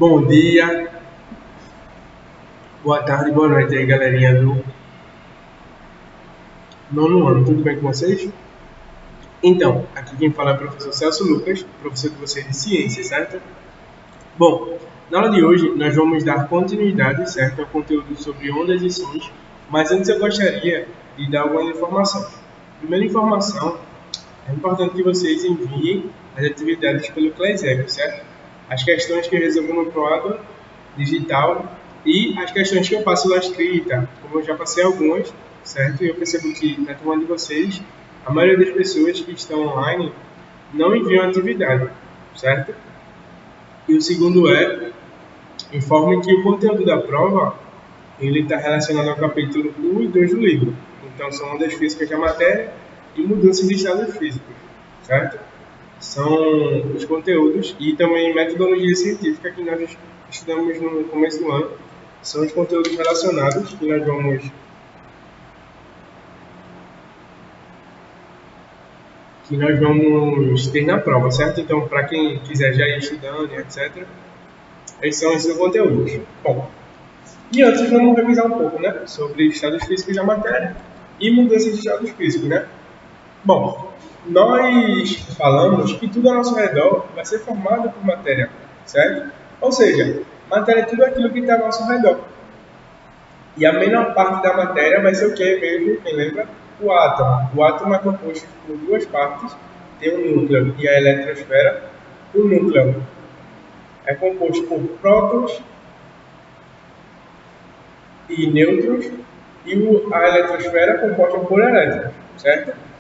Bom dia, boa tarde, boa noite aí, galerinha do nono ano. Tudo bem com vocês? Então, aqui quem fala é o professor Celso Lucas, professor de vocês de ciências, certo? Bom, na aula de hoje nós vamos dar continuidade, certo, ao conteúdo sobre ondas e sons, mas antes eu gostaria de dar algumas informações. Primeira informação, é importante que vocês enviem as atividades pelo ClassEco, certo? As questões que eu resolvo no quadro digital e as questões que eu passo na escrita, como eu já passei algumas, certo? E eu percebo que na turma de vocês, a maioria das pessoas que estão online não enviam atividade, certo? E o segundo informe que o conteúdo da prova ele está relacionado ao capítulo 1 e 2 do livro. Então, são ondas físicas da matéria e mudanças de estados físicos, certo? São os conteúdos e também metodologia científica que nós estudamos no começo do ano. São os conteúdos relacionados que nós vamos ter na prova, certo? Então, para quem quiser já ir estudando, etc., esses são esses conteúdos. Bom, e antes vamos revisar um pouco, né, sobre estados físicos da matéria e mudanças de estados físicos, né? Bom, nós falamos que tudo ao nosso redor vai ser formado por matéria, certo? Ou seja, matéria é tudo aquilo que está ao nosso redor. E a menor parte da matéria vai ser o que mesmo? Quem lembra? O átomo. O átomo é composto por duas partes, tem o núcleo e a eletrosfera. O núcleo é composto por prótons e nêutrons e a eletrosfera é composta por elétrons, certo?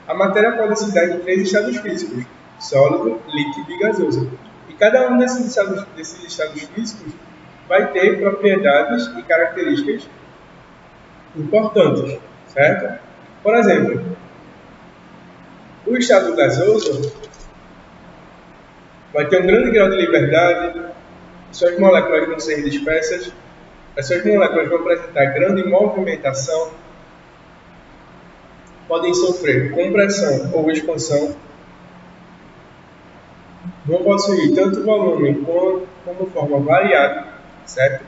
A matéria pode se dar em três estados físicos: sólido, líquido e gasoso. E cada um desses estados físicos vai ter propriedades e características importantes, certo? Por exemplo, o estado gasoso vai ter um grande grau de liberdade, suas moléculas vão ser dispersas, as suas moléculas vão apresentar grande movimentação, podem sofrer compressão ou expansão, vão possuir tanto volume como forma variada, certo?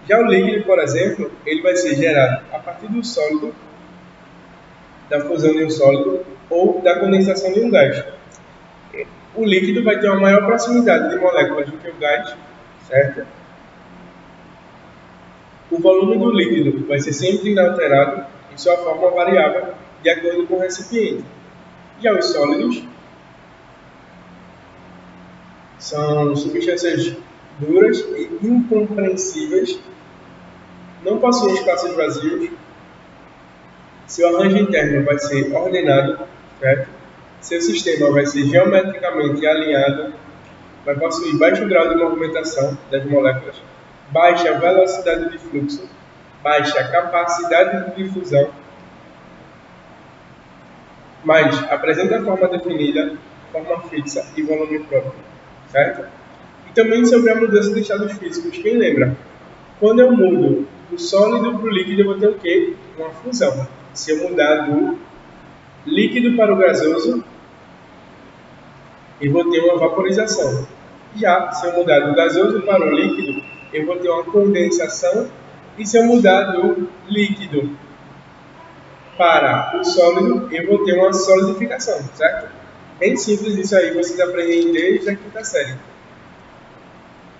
Já o líquido, por exemplo, ele vai ser gerado a partir do sólido, da fusão de um sólido ou da condensação de um gás. O líquido vai ter uma maior proximidade de moléculas do que o gás, certo? O volume do líquido vai ser sempre inalterado e sua forma variável de acordo com o recipiente. Já os sólidos são substâncias duras e incompreensíveis, não possuem espaços vazios, seu arranjo interno vai ser ordenado, certo? Seu sistema vai ser geometricamente alinhado, vai possuir baixo grau de movimentação das moléculas, baixa velocidade de fluxo, baixa capacidade de difusão, mas apresenta forma definida, forma fixa e volume próprio, certo? E também sobre a mudança de estados físicos, quem lembra? Quando eu mudo do sólido para o líquido, eu vou ter o quê? Uma fusão. Se eu mudar do líquido para o gasoso, eu vou ter uma vaporização. Já se eu mudar do gasoso para o líquido, eu vou ter uma condensação. E se eu mudar do líquido para o sólido, eu vou ter uma solidificação, certo? Bem simples isso aí, vocês aprendem desde a quinta série.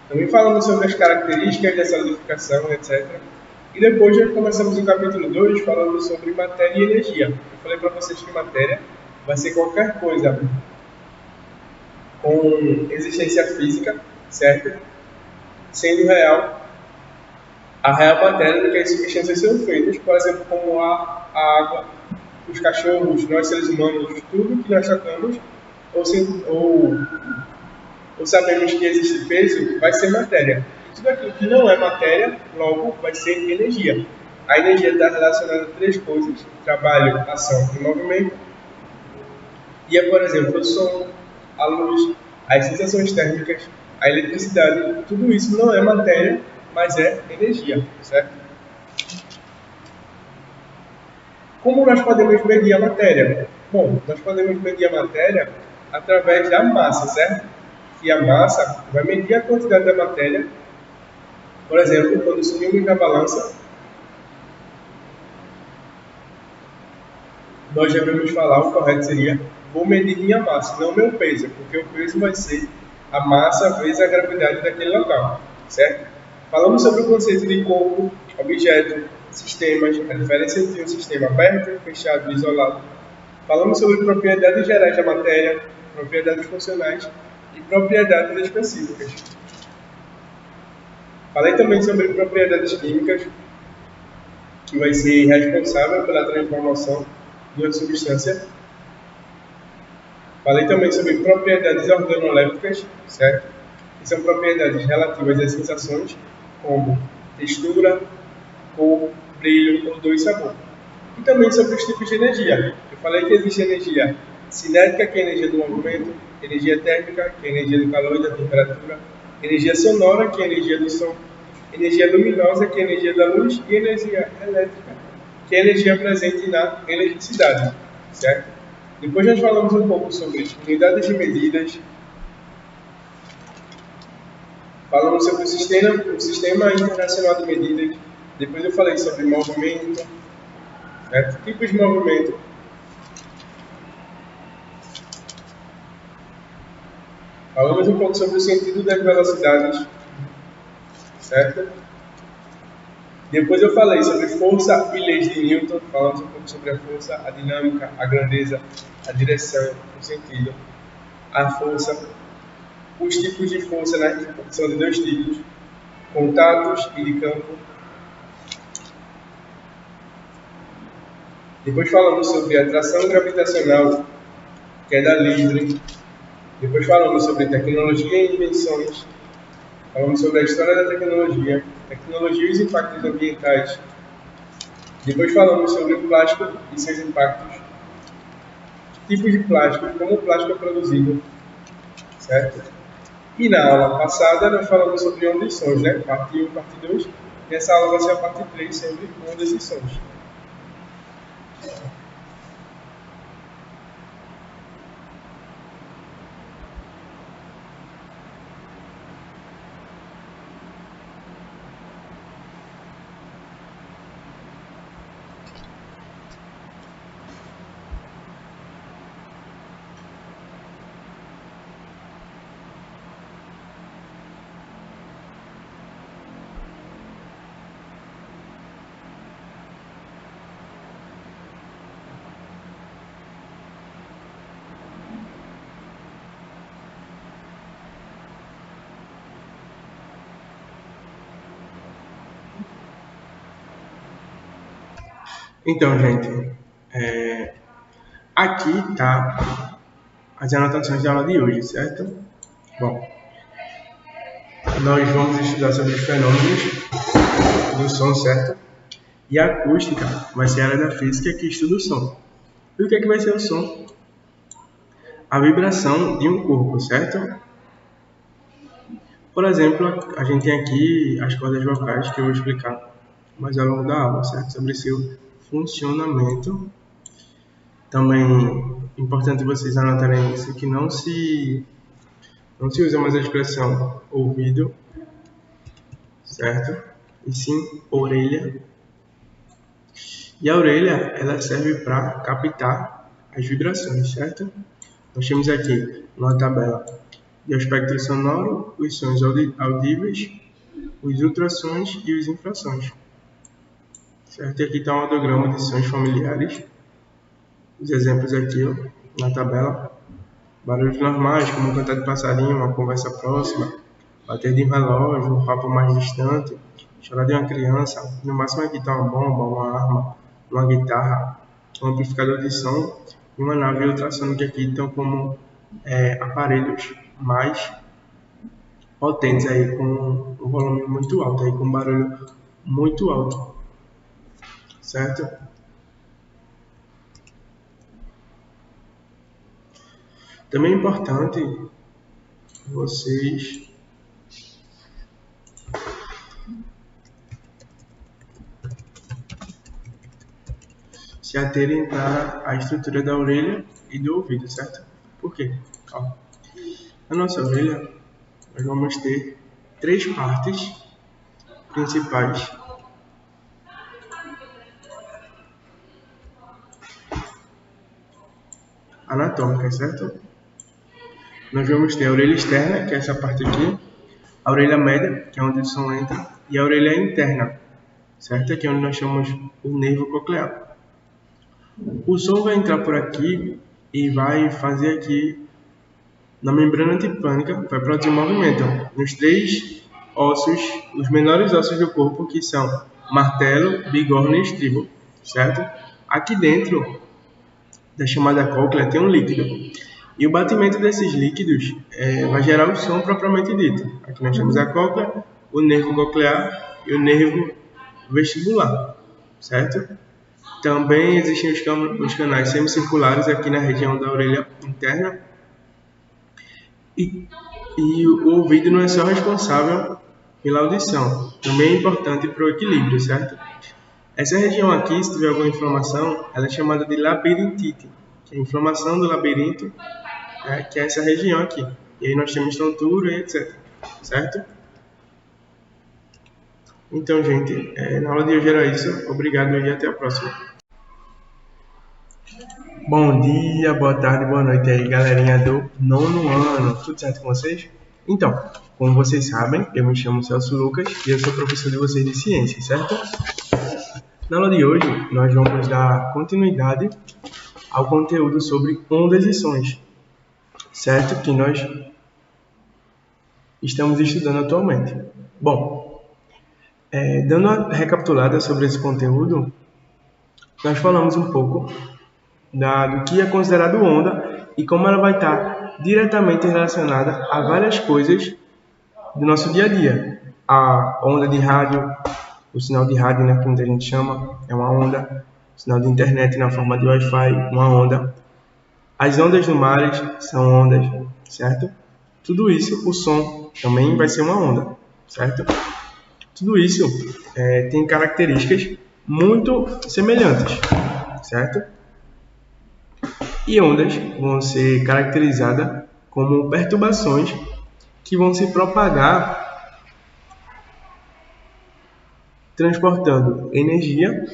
Também falamos sobre as características da solidificação, etc. E depois já começamos o capítulo 2 falando sobre matéria e energia. Eu falei para vocês que matéria vai ser qualquer coisa com existência física, certo? Sendo real, a real matéria do que as substâncias são feitas, por exemplo, como ar, a água, os cachorros, nós seres humanos, tudo que nós tocamos, ou sabemos que existe peso, vai ser matéria. E tudo aquilo que não é matéria, logo, vai ser energia. A energia está relacionada a três coisas: trabalho, ação e movimento. E é, por exemplo, o som, a luz, as sensações térmicas, a eletricidade. Tudo isso não é matéria, mas é energia, certo? Como nós podemos medir a matéria? Bom, nós podemos medir a matéria através da massa, certo? E a massa vai medir a quantidade da matéria. Por exemplo, quando subimos na balança, nós devemos falar, o correto seria: vou medir minha massa, não meu peso, porque o peso vai ser a massa vezes a gravidade daquele local, certo? Falamos sobre o conceito de corpo, objeto, sistemas, a diferença entre um sistema aberto, fechado e isolado. Falamos sobre propriedades gerais da matéria, propriedades funcionais e propriedades específicas. Falei também sobre propriedades químicas, que vai ser responsável pela transformação de uma substância. Falei também sobre propriedades organolépticas, certo? Que são propriedades relativas às sensações, como textura, cor, brilho, odor e sabor. E também sobre os tipos de energia. Eu falei que existe energia cinética, que é a energia do movimento, energia térmica, que é a energia do calor e da temperatura, energia sonora, que é a energia do som, energia luminosa, que é a energia da luz, e energia elétrica, que é a energia presente na eletricidade, certo? Depois nós falamos um pouco sobre unidades de medidas, falamos sobre o sistema internacional de medidas, depois eu falei sobre movimento, certo? Tipos de movimento. Falamos um pouco sobre o sentido das velocidades, certo? Depois eu falei sobre força e leis de Newton, falamos um pouco sobre a força, a dinâmica, a grandeza, a direção, o sentido, a força, os tipos de força, né? São de dois tipos, contatos e de campo. Depois falamos sobre atração gravitacional, queda livre. Depois falamos sobre tecnologia e invenções. Falamos sobre a história da tecnologia e os impactos ambientais. Depois falamos sobre o plástico e seus impactos, tipos de plástico, como o plástico é produzido, certo? E na aula passada nós falamos sobre ondas e sons, né? Parte 1 e parte 2. E essa aula vai ser a parte 3 sobre ondas e sons. Então, gente, aqui tá as anotações da aula de hoje, certo? Bom, nós vamos estudar sobre os fenômenos do som, certo? E a acústica vai ser a área da física que estuda o som. E o que é que vai ser o som? A vibração de um corpo, certo? Por exemplo, a gente tem aqui as cordas vocais que eu vou explicar mais ao longo da aula, certo? Sobre seu funcionamento. Também é importante vocês anotarem isso, que não se usa mais a expressão ouvido, certo? E sim orelha. E a orelha, ela serve para captar as vibrações, certo? Nós temos aqui uma tabela de espectro sonoro, os sons audíveis, os ultrassons e os infrassons. Certo? E aqui está um audograma de sons familiares. Os exemplos aqui, ó, na tabela. Barulhos normais, como um cantar de passarinho, uma conversa próxima, bater de um relógio, um papo mais distante, chorar de uma criança. No máximo aqui está uma bomba, uma arma, uma guitarra, um amplificador de som e uma nave ultrassônica aqui estão como aparelhos mais potentes aí, com um volume muito alto, aí, com um barulho muito alto, certo? Também é importante vocês se aterem para a estrutura da orelha e do ouvido, certo? Por quê? Ó, a nossa orelha nós vamos ter três partes principais anatômicas, certo? Nós vamos ter a orelha externa, que é essa parte aqui, a orelha média, que é onde o som entra, e a orelha interna, certo? Que é onde nós chamamos o nervo coclear. O som vai entrar por aqui e vai fazer aqui na membrana timpânica, vai produzir movimento nos três ossos, os menores ossos do corpo, que são martelo, bigorna e estribo, certo? Aqui dentro da chamada cóclea tem um líquido. E o batimento desses líquidos vai gerar o som propriamente dito. Aqui nós temos a cóclea, o nervo coclear e o nervo vestibular, certo? Também existem os canais semicirculares aqui na região da orelha interna. E o ouvido não é só responsável pela audição, também é importante para o equilíbrio, certo? Essa região aqui, se tiver alguma inflamação, ela é chamada de labirintite, que é a inflamação do labirinto, que é essa região aqui. E aí nós temos tontura e etc, certo? Então, gente, na aula de hoje era isso. Obrigado e até a próxima. Bom dia, boa tarde, boa noite aí, galerinha do 9º ano. Tudo certo com vocês? Então, como vocês sabem, eu me chamo Celso Lucas e eu sou professor de vocês de ciências, certo? Na aula de hoje, nós vamos dar continuidade ao conteúdo sobre ondas e sons, certo? Que nós estamos estudando atualmente. Bom, dando uma recapitulada sobre esse conteúdo, nós falamos um pouco do que é considerado onda e como ela vai estar diretamente relacionada a várias coisas do nosso dia a dia. A onda de rádio, o sinal de rádio, né, que muita gente chama, é uma onda. O sinal de internet na forma de Wi-Fi, uma onda. As ondas do mar são ondas, certo? Tudo isso, o som também vai ser uma onda, certo? Tudo isso tem características muito semelhantes, certo? E ondas vão ser caracterizadas como perturbações que vão se propagar transportando energia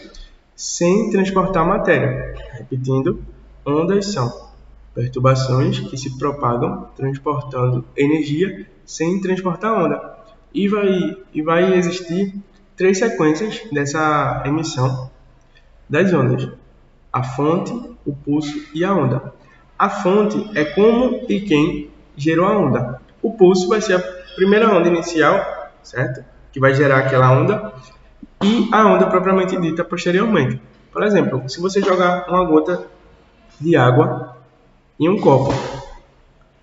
sem transportar matéria. Repetindo, ondas são perturbações que se propagam transportando energia sem transportar onda. E vai existir três sequências dessa emissão das ondas: a fonte, o pulso e a onda. A fonte é como e quem gerou a onda. O pulso vai ser a primeira onda inicial, certo? Que vai gerar aquela onda. E a onda propriamente dita posteriormente. Por exemplo, se você jogar uma gota de água em um copo,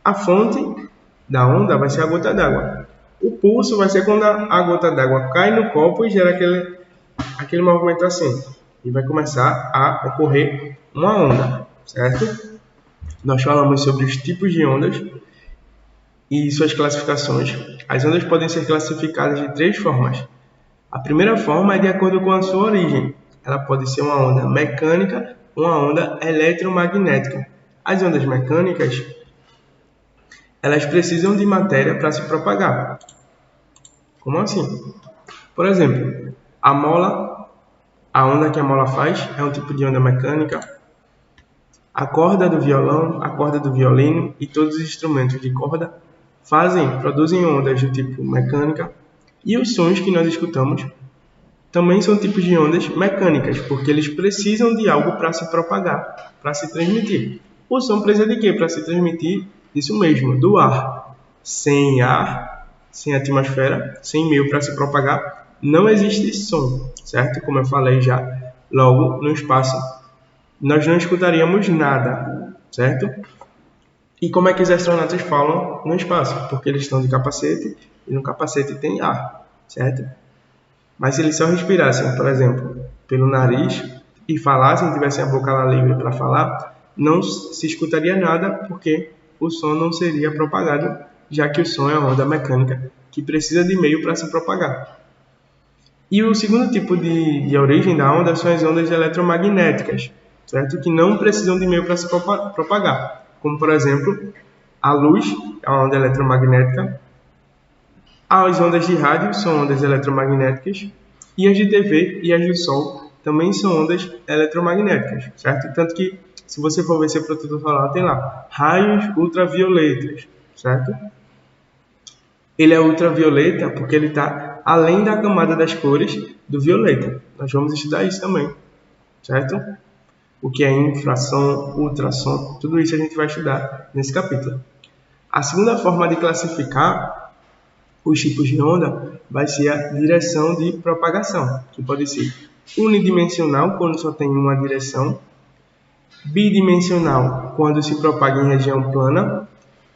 a fonte da onda vai ser a gota d'água. O pulso vai ser quando a gota d'água cai no copo e gera aquele movimento assim. E vai começar a ocorrer uma onda, certo? Nós falamos sobre os tipos de ondas e suas classificações. As ondas podem ser classificadas de três formas. A primeira forma é de acordo com a sua origem. Ela pode ser uma onda mecânica ou uma onda eletromagnética. As ondas mecânicas, elas precisam de matéria para se propagar. Como assim? Por exemplo, a onda que a mola faz é um tipo de onda mecânica. A corda do violão, a corda do violino e todos os instrumentos de corda produzem ondas do tipo mecânica. E os sons que nós escutamos também são tipos de ondas mecânicas, porque eles precisam de algo para se propagar, para se transmitir. O som precisa de quê para se transmitir? Isso mesmo, do ar. Sem ar, sem atmosfera, sem meio para se propagar, não existe som, certo? Como eu falei já, logo no espaço nós não escutaríamos nada, certo? E como é que os astronautas falam no espaço? Porque eles estão de capacete e no capacete tem ar, certo? Mas se eles só respirassem, por exemplo, pelo nariz e falassem, tivessem a boca lá livre para falar, não se escutaria nada porque o som não seria propagado, já que o som é uma onda mecânica que precisa de meio para se propagar. E o segundo tipo de origem da onda são as ondas eletromagnéticas, certo? Que não precisam de meio para se propagar. Como, por exemplo, a luz é uma onda eletromagnética, As ondas de rádio são ondas eletromagnéticas e as de TV e as do Sol também são ondas eletromagnéticas, certo? Tanto que, se você for ver seu protetor solar, tem lá raios ultravioletas, certo? Ele é ultravioleta porque ele está além da camada das cores do violeta. Nós vamos estudar isso também, certo? O que é infração, ultrassom, tudo isso a gente vai estudar nesse capítulo. A segunda forma de classificar os tipos de onda vai ser a direção de propagação, que pode ser unidimensional, quando só tem uma direção, bidimensional, quando se propaga em região plana,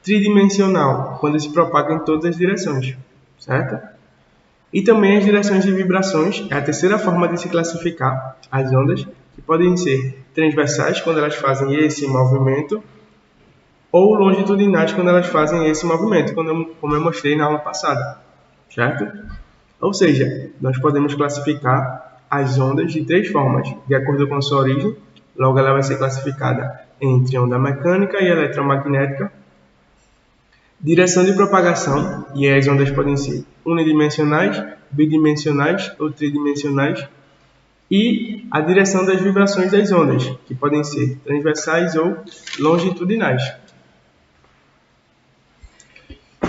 tridimensional, quando se propaga em todas as direções, certo? E também as direções de vibrações é a terceira forma de se classificar as ondas, que podem ser transversais, quando elas fazem esse movimento, ou longitudinais, quando elas fazem esse movimento, como eu mostrei na aula passada, certo? Ou seja, nós podemos classificar as ondas de três formas, de acordo com a sua origem. Logo, ela vai ser classificada entre onda mecânica e eletromagnética, direção de propagação, e as ondas podem ser unidimensionais, bidimensionais ou tridimensionais, e a direção das vibrações das ondas, que podem ser transversais ou longitudinais.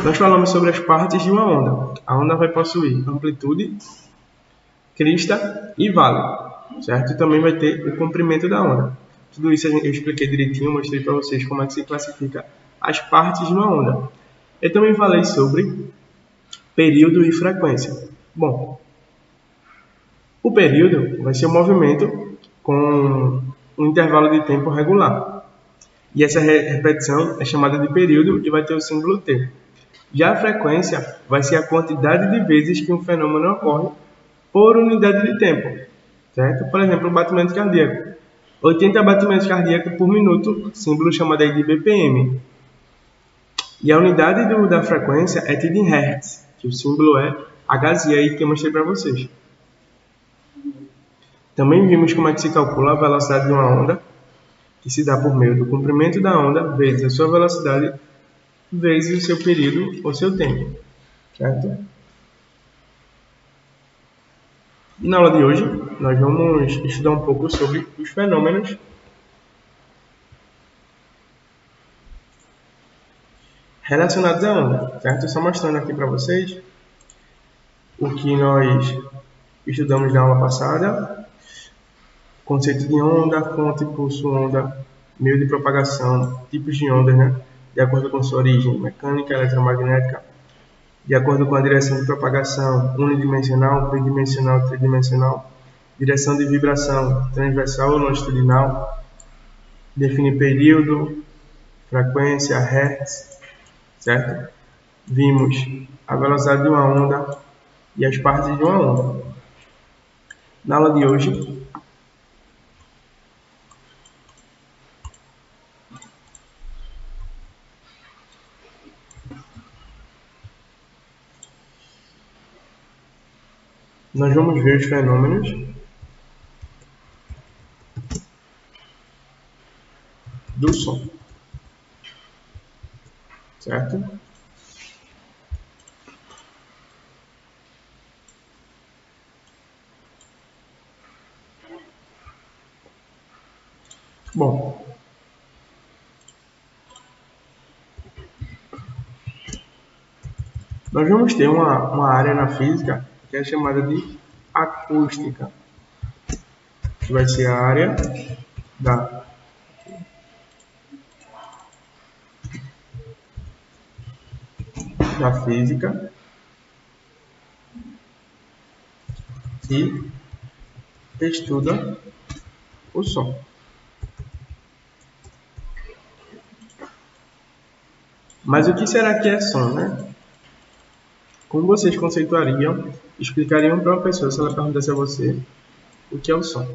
Nós falamos sobre as partes de uma onda. A onda vai possuir amplitude, crista e vale, certo? E também vai ter o comprimento da onda. Tudo isso eu expliquei direitinho, mostrei para vocês como é que se classifica as partes de uma onda. Eu também falei sobre período e frequência. Bom, o período vai ser o movimento com um intervalo de tempo regular. E essa repetição é chamada de período e vai ter o símbolo T. Já a frequência vai ser a quantidade de vezes que um fenômeno ocorre por unidade de tempo, certo? Por exemplo, o batimento cardíaco. 80 batimentos cardíacos por minuto, símbolo chamado aí de BPM. E a unidade da frequência é tida em Hertz, que o símbolo é Hz aí que eu mostrei para vocês. Também vimos como é que se calcula a velocidade de uma onda, que se dá por meio do comprimento da onda vezes a sua velocidade vezes o seu período ou seu tempo, certo? E na aula de hoje, nós vamos estudar um pouco sobre os fenômenos relacionados à onda, certo? Só mostrando aqui para vocês o que nós estudamos na aula passada: conceito de onda, fonte, pulso, onda, meio de propagação, tipos de ondas, né? De acordo com sua origem, mecânica, eletromagnética, de acordo com a direção de propagação, unidimensional, bidimensional, tridimensional, direção de vibração, transversal ou longitudinal, define período, frequência, hertz, certo? Vimos a velocidade de uma onda e as partes de uma onda. Na aula de hoje, nós vamos ver os fenômenos do som, certo? Bom, nós vamos ter uma área na física que é chamada de acústica, que vai ser a área da física que estuda o som. Mas o que será que é som, né? Como vocês conceituariam, explicariam para uma pessoa, se ela perguntasse a você, o que é o som?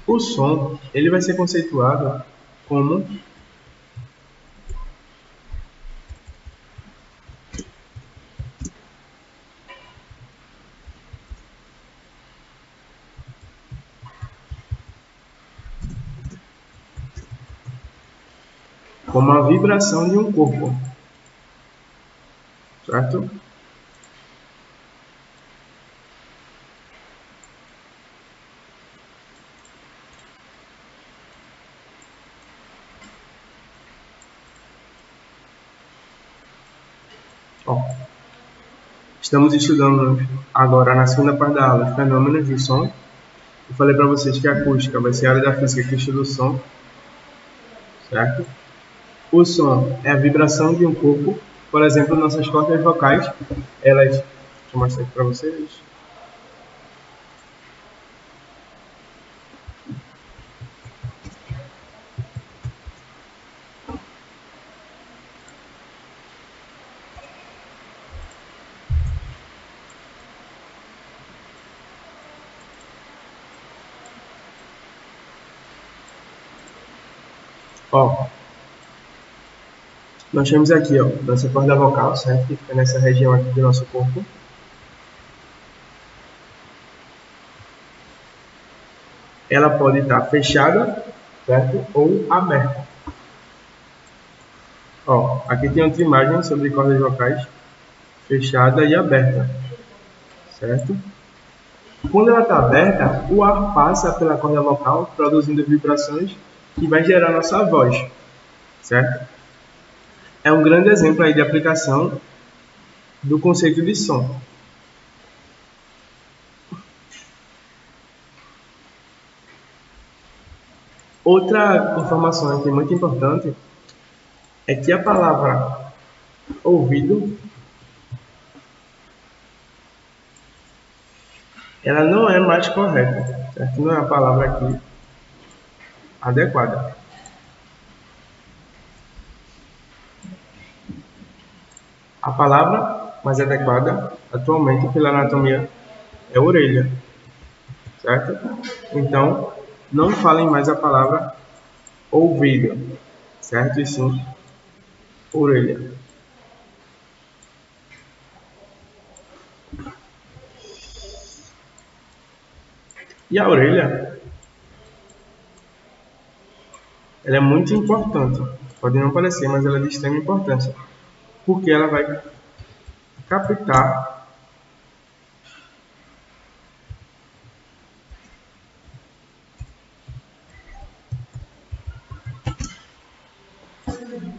O som, ele vai ser conceituado como como a vibração de um corpo, certo? Ó, estamos estudando agora na segunda parte da aula fenômenos do som. Eu falei para vocês que a acústica vai ser a área da física que estuda o som, certo? O som é a vibração de um corpo. Por exemplo, nossas cordas vocais, elas... Deixa eu mostrar aqui para vocês. Ó, nós temos aqui, ó, nossa corda vocal, certo? Que fica nessa região aqui do nosso corpo. Ela pode estar fechada, certo? Ou aberta. Ó, aqui tem outra imagem sobre cordas vocais, fechada e aberta, certo? Quando ela está aberta, o ar passa pela corda vocal, produzindo vibrações que vai gerar nossa voz, certo? É um grande exemplo aí de aplicação do conceito de som. Outra informação aqui muito importante é que a palavra ouvido, ela não é mais correta, certo? Não é a palavra aqui adequada. A palavra mais adequada atualmente pela anatomia é orelha, certo? Então, não falem mais a palavra ouvido, certo? E sim orelha. E a orelha, ela é muito importante. Pode não parecer, mas ela é de extrema importância, porque ela vai captar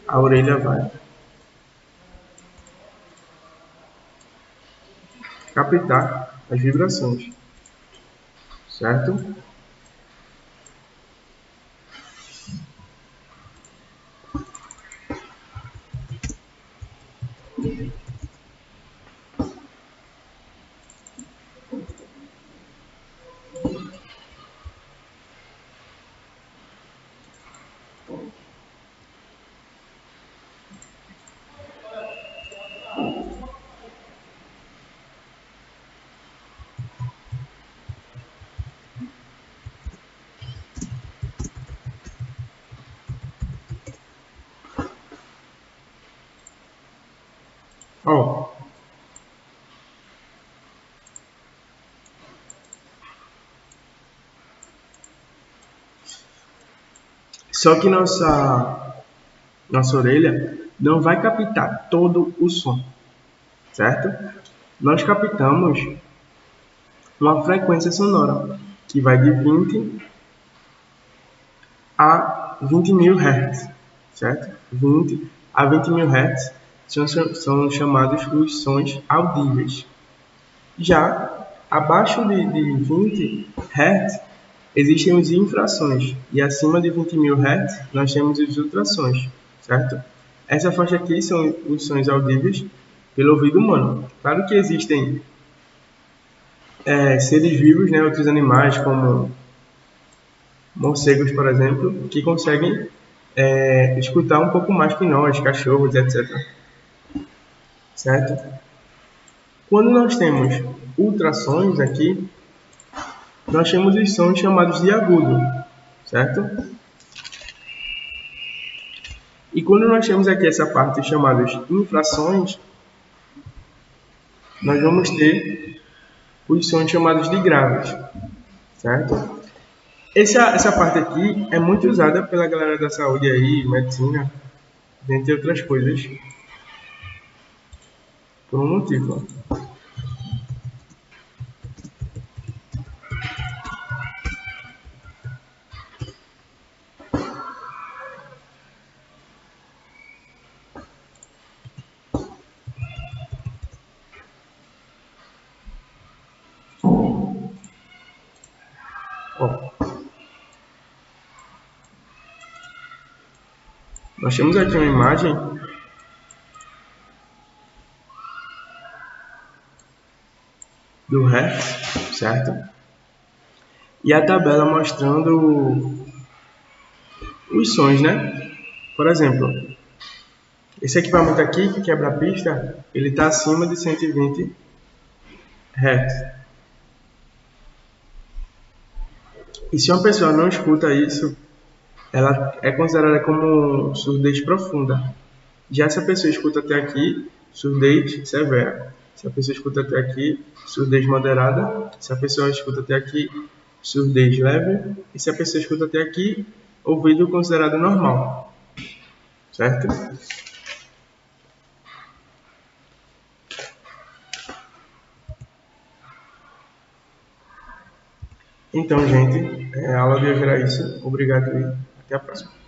a orelha vai captar as vibrações, certo? Ó, só que nossa orelha não vai captar todo o som, certo? Nós captamos uma frequência sonora que vai de 20 a 20 mil Hz, certo? 20 a 20 mil Hz são chamados os sons audíveis. Já abaixo de 20 Hz existem os infrassons e acima de 20 mil Hz nós temos os ultrassons, certo? Essa faixa aqui são os sons audíveis pelo ouvido humano. Claro que existem seres vivos, né, outros animais como morcegos, por exemplo, que conseguem escutar um pouco mais que nós, cachorros, etc. Certo? Quando nós temos ultrassons aqui, nós temos os sons chamados de agudo, certo? E quando nós temos aqui essa parte chamada de infrassons, nós vamos ter os sons chamados de graves, certo? Essa parte aqui é muito usada pela galera da saúde aí, medicina, dentre outras coisas, por um motivo. Ó, nós temos aqui uma imagem do Hertz, certo? E a tabela mostrando os sons, né? Por exemplo, esse equipamento aqui que quebra a pista, ele está acima de 120 Hz. E se uma pessoa não escuta isso, ela é considerada como surdez profunda. Já se a pessoa escuta até aqui, surdez severa. Se a pessoa escuta até aqui, surdez moderada. Se a pessoa escuta até aqui, surdez leve. E se a pessoa escuta até aqui, ouvido considerado normal. Certo? Então, gente, a aula de hoje era isso. Obrigado e até a próxima.